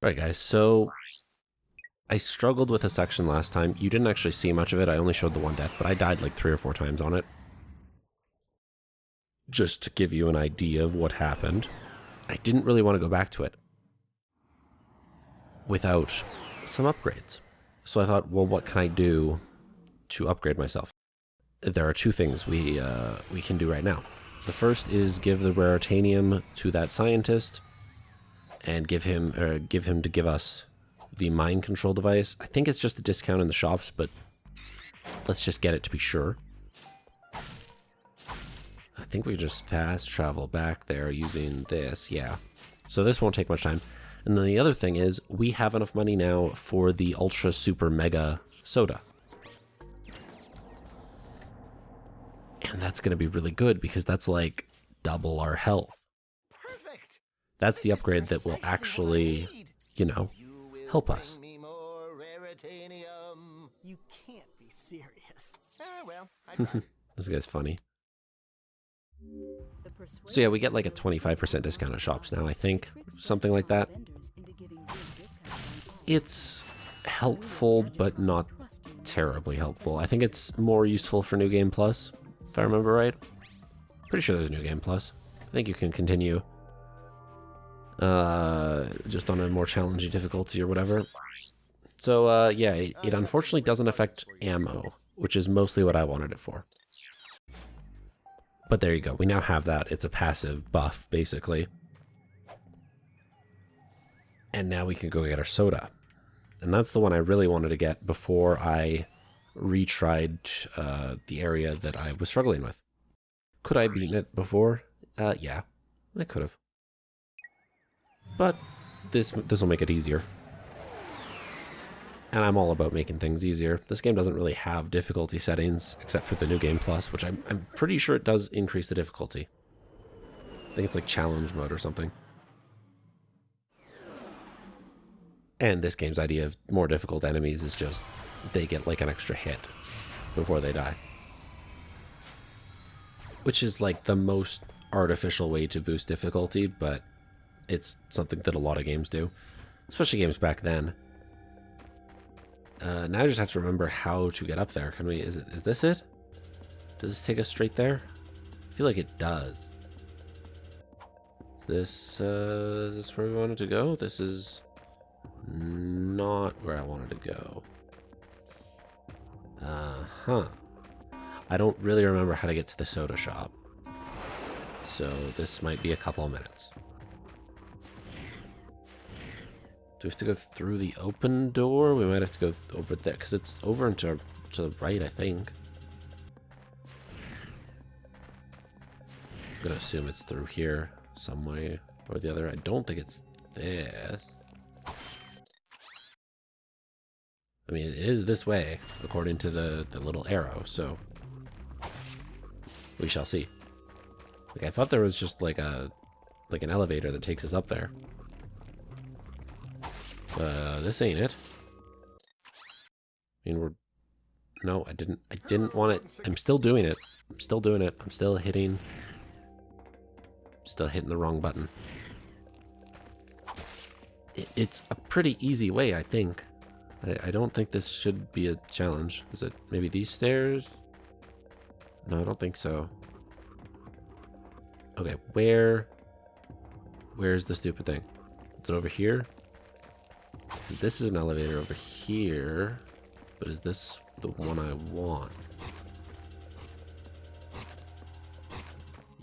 Alright guys, so I struggled with a section last time. You didn't actually see much of it, I only showed the one death, but I died like 3 or 4 times on it. Just to give you an idea of what happened. I didn't really want to go back to it without some upgrades. So I thought, well, what can I do to upgrade myself? There are 2 things we can do right now. The first is give the raritanium to that scientist and give him to give us the mind control device. I think it's just a discount in the shops, but let's just get it to be sure. I think we just fast travel back there using this, yeah. So this won't take much time. And then the other thing is, we have enough money now for the Ultra Super Mega Soda. And that's going to be really good because that's like double our health. Perfect. That's the upgrade that will actually, you know, help us. You can't be serious. Well, I This guy's funny. So yeah, we get like a 25% discount at shops now, I think. Something like that. It's helpful, but not terribly helpful. I think it's more useful for New Game Plus, if I remember right. Pretty sure there's a New Game Plus. I think you can continue just on a more challenging difficulty or whatever. So yeah, it unfortunately doesn't affect ammo, which is mostly what I wanted it for. But there you go, we now have that. It's a passive buff, basically. And now we can go get our soda. And that's the one I really wanted to get before I retried the area that I was struggling with. Could I have beaten it before? Yeah, I could have. But this will make it easier. And I'm all about making things easier. This game doesn't really have difficulty settings, except for the New Game Plus, which I'm pretty sure it does increase the difficulty. I think it's like challenge mode or something. And this game's idea of more difficult enemies is just they get like an extra hit before they die. Which is like the most artificial way to boost difficulty, but it's something that a lot of games do. Especially games back then. Now I just have to remember how to get up there. Can we, is this it? Does this take us straight there? I feel like it does. Is this where we wanted to go? This is not where I wanted to go. Uh-huh. I don't really remember how to get to the soda shop. So this might be a couple of minutes. Do we have to go through the open door? We might have to go over there, because it's over and to the right, I think. I'm going to assume it's through here, some way or the other. I don't think it's this. I mean, it is this way, according to the little arrow, so we shall see. Like, I thought there was just like an elevator that takes us up there. This ain't it. I mean, no, I didn't want it. I'm still doing it. I'm still doing it. I'm still hitting the wrong button. It's a pretty easy way, I think. I don't think this should be a challenge. Is it maybe these stairs? No, I don't think so. Okay, where's the stupid thing? Is it over here? This is an elevator over here, but is this the one I want?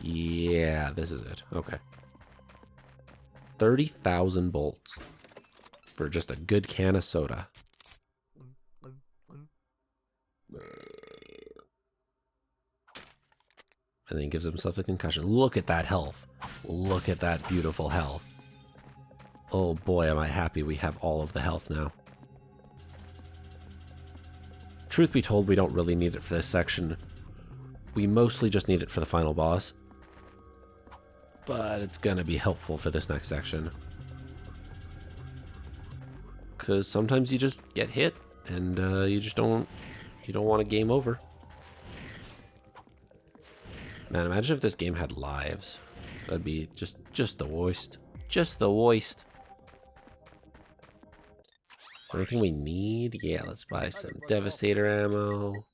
Yeah, this is it. Okay. 30,000 bolts for just a good can of soda. And then he gives himself a concussion. Look at that health. Look at that beautiful health. Oh boy, am I happy we have all of the health now. Truth be told, we don't really need it for this section. We mostly just need it for the final boss. But it's gonna be helpful for this next section. Because sometimes you just get hit, and you don't want a game over. Man, imagine if this game had lives. That'd be just the worst. Just the worst. Is there anything we need? Yeah, let's buy some Devastator ammo.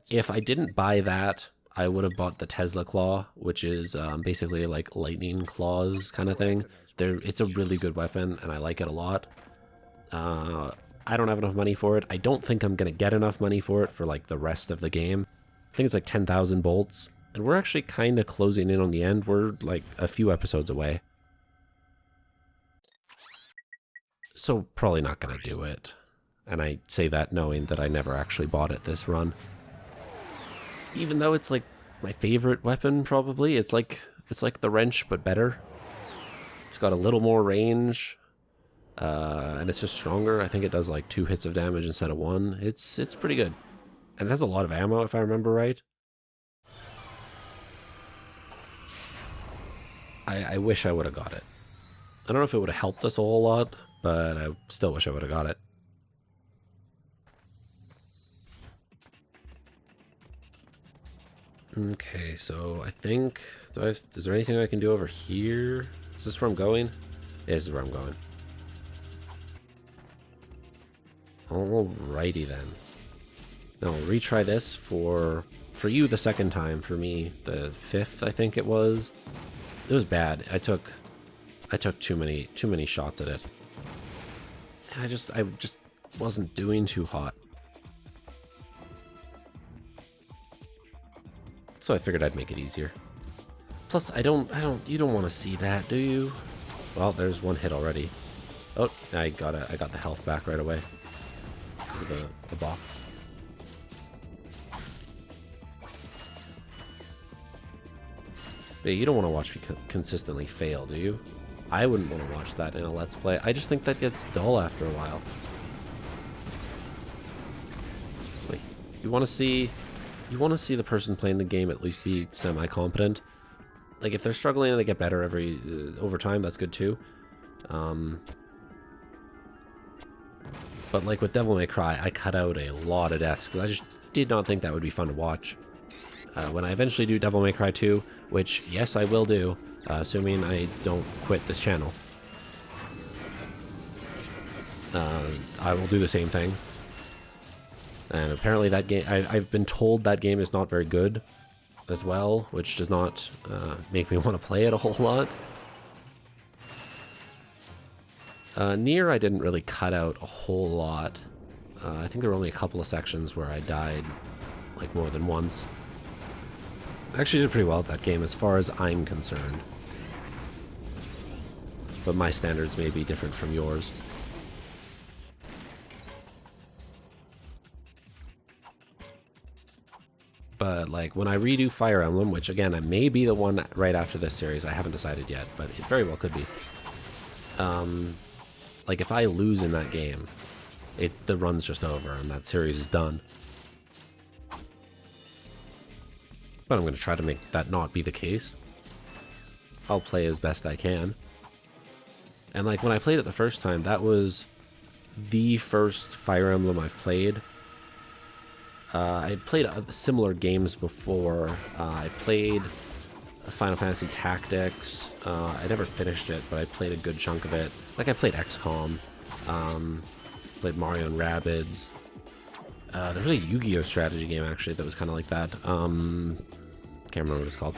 If I didn't buy that, I would have bought the Tesla Claw, which is basically like lightning claws kind of thing. It's a really good weapon, and I like it a lot. I don't have enough money for it. I don't think I'm going to get enough money for it for like the rest of the game. I think it's like 10,000 bolts, and we're actually kind of closing in on the end. We're like a few episodes away. So probably not going to do it. And I say that knowing that I never actually bought it this run. Even though it's like my favorite weapon, probably. It's like the wrench, but better. It's got a little more range. And it's just stronger. I think it does like 2 hits of damage instead of 1. It's pretty good. And it has a lot of ammo, if I remember right. I wish I would have got it. I don't know if it would have helped us a whole lot, but I still wish I would have got it. Okay, so I think... is there anything I can do over here? Is this where I'm going? Yeah, this is where I'm going. Alrighty then. Now I'll retry this for you the second time, for me the 5th, I think it was. It was bad. I took too many shots at it. And I just wasn't doing too hot. So I figured I'd make it easier. Plus you don't want to see that, do you? Well, there's 1 hit already. Oh, I got the health back right away. Because of the bop. But you don't want to watch me consistently fail, do you? I wouldn't want to watch that in a Let's Play. I just think that gets dull after a while. Like, you want to see the person playing the game at least be semi-competent. Like, if they're struggling and they get better over time, that's good too. But like with Devil May Cry, I cut out a lot of deaths because I just did not think that would be fun to watch. When I eventually do Devil May Cry 2, which, yes, I will do, assuming I don't quit this channel, I will do the same thing. And apparently that game, I've been told that game is not very good as well, which does not make me want to play it a whole lot. Nier, I didn't really cut out a whole lot. I think there were only a couple of sections where I died like more than once. I actually did pretty well at that game as far as I'm concerned. But my standards may be different from yours. But like when I redo Fire Emblem, which again, I may be the one right after this series, I haven't decided yet, but it very well could be. Like if I lose in that game, the run's just over and that series is done. But I'm going to try to make that not be the case. I'll play as best I can. And like when I played it the first time, that was the first Fire Emblem I've played. I had played similar games before. I played Final Fantasy Tactics. I never finished it, but I played a good chunk of it. Like I played XCOM. Played Mario and Rabbids. There was a Yu-Gi-Oh! Strategy game actually that was kind of like that. Can't remember what it's called.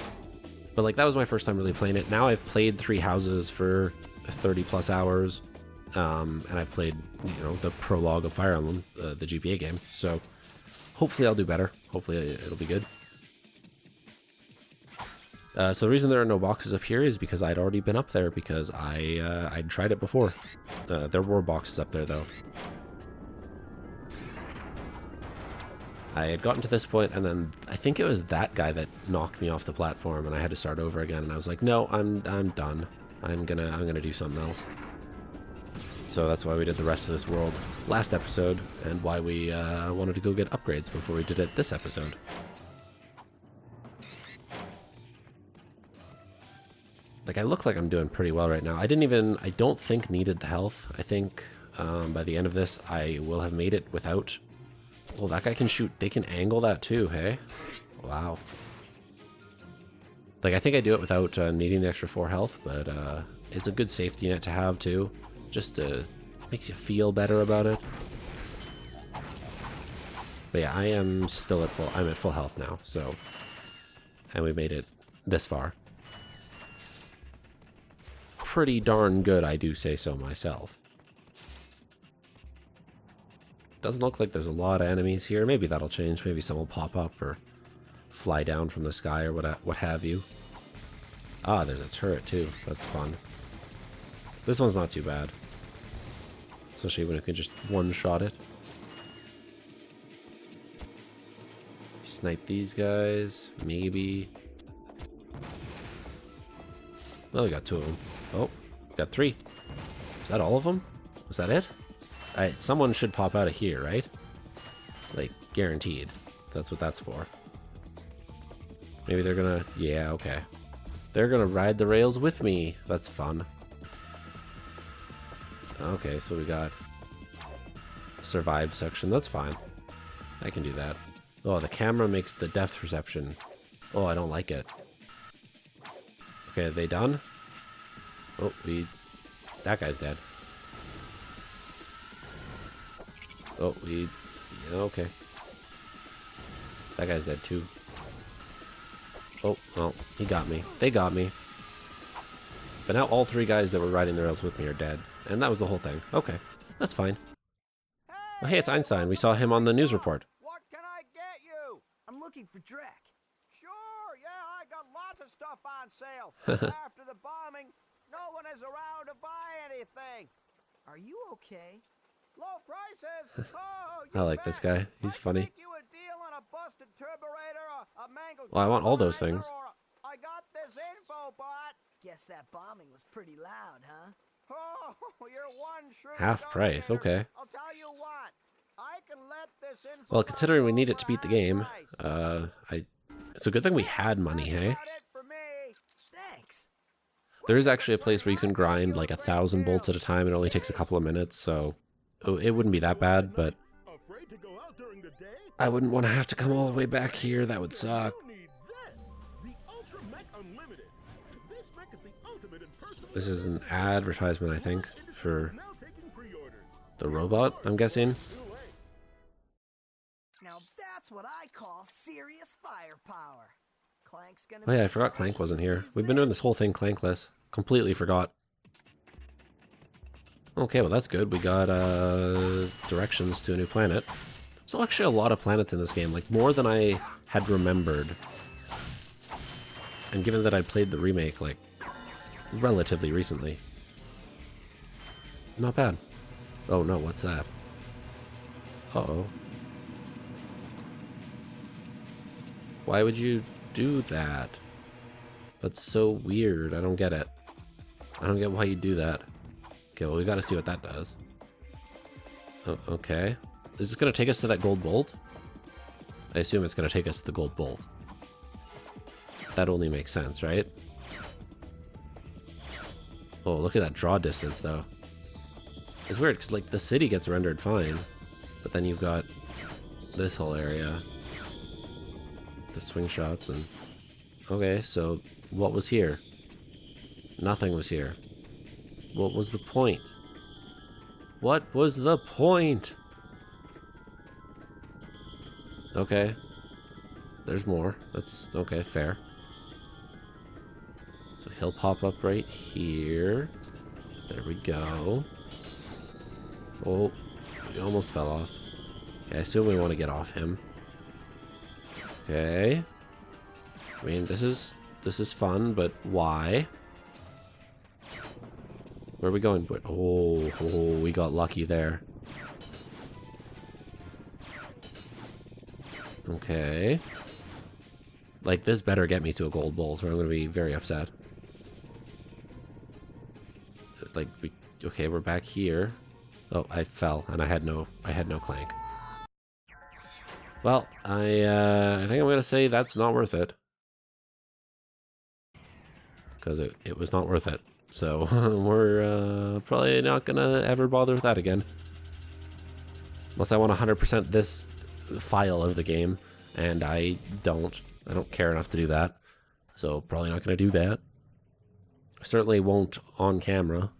But like that was my first time really playing it. Now I've played Three Houses for 30 plus hours. And I've played, the prologue of Fire Emblem, the GBA game. So hopefully I'll do better. Hopefully it'll be good. So the reason there are no boxes up here is because I'd already been up there because I'd tried it before. There were boxes up there though. I had gotten to this point, and then I think it was that guy that knocked me off the platform, and I had to start over again. And I was like, "No, I'm done. I'm gonna do something else." So that's why we did the rest of this world last episode, and why we wanted to go get upgrades before we did it this episode. Like I look like I'm doing pretty well right now. I don't think needed the health. I think by the end of this, I will have made it without. Well, that guy can shoot. They can angle that too, hey? Wow. Like, I think I do it without needing the extra 4 health, but it's a good safety net to have too. Just to Makes you feel better about it. But yeah, I am still at full. I'm at full health now, so. And we made it this far. Pretty darn good, I do say so myself. Doesn't look like there's a lot of enemies here. Maybe that'll change. Maybe some will pop up or fly down from the sky or what have you. Ah, there's a turret too. That's fun. This one's not too bad. Especially when you can just one-shot it. Snipe these guys. Maybe. Oh, we got 2 of them. Oh, got 3. Is that all of them? Was that it? Alright, someone should pop out of here, right? Like, guaranteed. That's what that's for. Maybe they're gonna... Yeah, okay. They're gonna ride the rails with me. That's fun. Okay, so we got... survive section. That's fine. I can do that. Oh, the camera makes the depth perception. Oh, I don't like it. Okay, are they done? Oh, that guy's dead. Oh, yeah, okay. That guy's dead too. Oh, well, he got me. They got me. But now all 3 guys that were riding the rails with me are dead. And that was the whole thing. Okay, that's fine. Oh, hey, it's Einstein. We saw him on the news report. What can I get you? I'm looking for Drek. Sure, yeah, I got lots of stuff on sale. After the bombing, no one is around to buy anything. Are you okay? Low prices. Oh, I like this guy. He's funny. Make you a deal on a busted turburator, a mangled Well, I want all those things. I got this info, bot. Guess that bombing was pretty loud, huh? Oh, you're one shrewd Half price, okay. I'll tell you what. I can let this info. Well, considering we need it to beat the game, it's a good thing we had money, hey? Thanks. There is actually a place where you can grind like 1,000 bolts at a time. It only takes a couple of minutes, so it wouldn't be that bad, but I wouldn't want to have to come all the way back here. That would suck. This is an advertisement, I think, for the robot, I'm guessing. Now that's what I call serious firepower. Clank's gonna Oh yeah, I forgot Clank wasn't here. We've been doing this whole thing Clankless. Completely forgot. Okay, well that's good. We got directions to a new planet. There's actually a lot of planets in this game, like more than I had remembered. And given that I played the remake like relatively recently. Not bad. Oh no, what's that? Uh-oh. Why would you do that? That's so weird. I don't get it. I don't get why you do that. Okay, well we gotta see what that does. Oh, okay. Is this gonna take us to that gold bolt? I assume it's gonna take us to the gold bolt. That only makes sense, right? Oh, look at that draw distance, though. It's weird, because, like, the city gets rendered fine, but then you've got this whole area. The swing shots, and... Okay, so, what was here? Nothing was here. What was the point? What was the point? Okay. There's more. That's, okay, fair. So he'll pop up right here. There we go. Oh, we almost fell off. Okay, I assume we want to get off him. Okay. I mean, this is fun, but why? Where are we going? Oh, we got lucky there. Okay. Like, this better get me to a gold bolt, or I'm going to be very upset. Like, okay, we're back here. Oh, I fell, and I had no Clank. Well, I think I'm going to say that's not worth it. Because it was not worth it. So, we're probably not going to ever bother with that again. Unless I want 100% this file of the game, and I don't care enough to do that. So, probably not going to do that. Certainly won't on camera.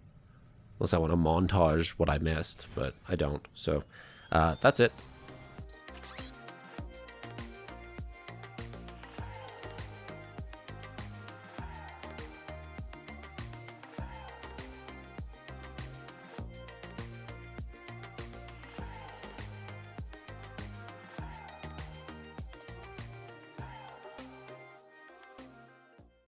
Unless I want to montage what I missed, but I don't. So that's it.